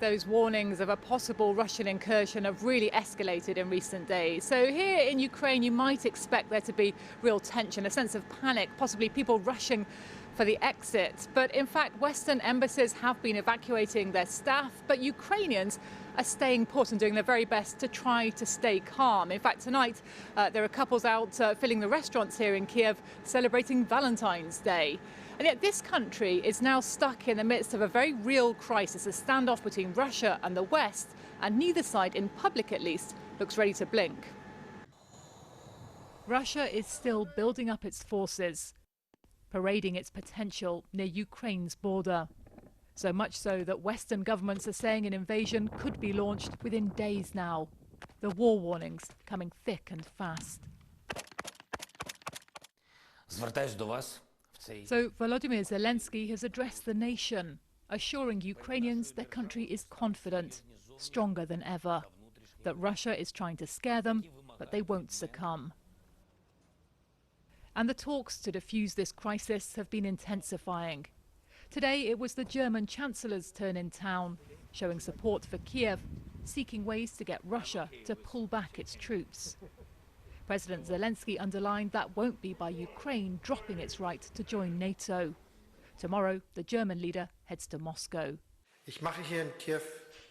Those warnings of a possible Russian incursion have really escalated in recent days. So here in Ukraine, you might expect there to be real tension, a sense of panic, possibly people rushing for the exit. But in fact, Western embassies have been evacuating their staff, but Ukrainians are staying put and doing their very best to try to stay calm. In fact, tonight, there are couples out filling the restaurants here in Kiev celebrating Valentine's Day. And yet this country is now stuck in the midst of a very real crisis, a standoff between Russia and the West, and neither side, in public at least, looks ready to blink. Russia is still building up its forces, parading its potential near Ukraine's border. So much so that Western governments are saying an invasion could be launched within days now. The war warnings coming thick and fast. So Volodymyr Zelensky has addressed the nation, assuring Ukrainians their country is confident, stronger than ever, that Russia is trying to scare them, but they won't succumb. And the talks to defuse this crisis have been intensifying. Today it was the German Chancellor's turn in town, showing support for Kiev, seeking ways to get Russia to pull back its troops. President Zelensky underlined that won't be by Ukraine dropping its right to join NATO. Tomorrow, the German leader heads to Moscow.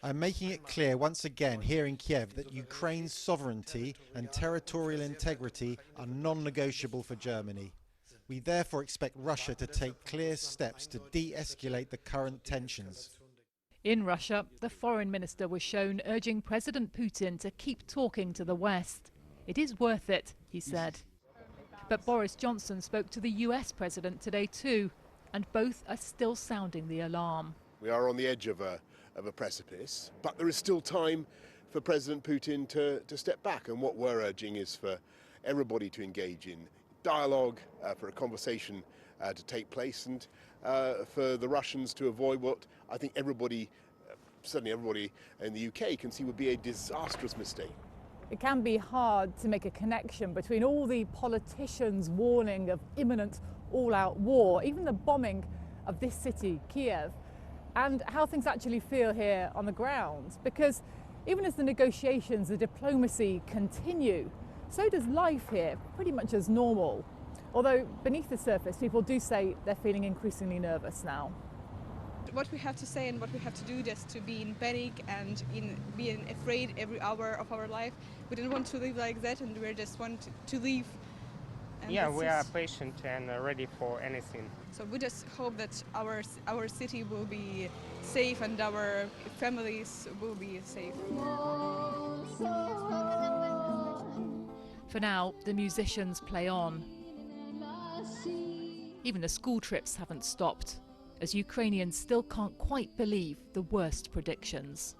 I'm making it clear once again here in Kiev that Ukraine's sovereignty and territorial integrity are non-negotiable for Germany. We therefore expect Russia to take clear steps to de-escalate the current tensions. In Russia, the foreign minister was shown urging President Putin to keep talking to the West. It is worth it, he said. But Boris Johnson spoke to the US president today too, and both are still sounding the alarm. We are on the edge of a precipice, but there is still time for President Putin to step back. And what we're urging is for everybody to engage in dialogue, for a conversation to take place, and for the Russians to avoid what I think everybody, certainly everybody in the UK, can see would be a disastrous mistake. It can be hard to make a connection between all the politicians' warning of imminent all-out war, even the bombing of this city, Kiev, and how things actually feel here on the ground. Because even as the negotiations, the diplomacy continue, so does life here, pretty much as normal. Although beneath the surface, people do say they're feeling increasingly nervous now. What we have to say and what we have to do is to be in panic and being afraid every hour of our life. We don't want to live like that, and we just want to live. Yeah, we are patient and ready for anything. So we just hope that our city will be safe and our families will be safe. For now, the musicians play on. Even the school trips haven't stopped, as Ukrainians still can't quite believe the worst predictions.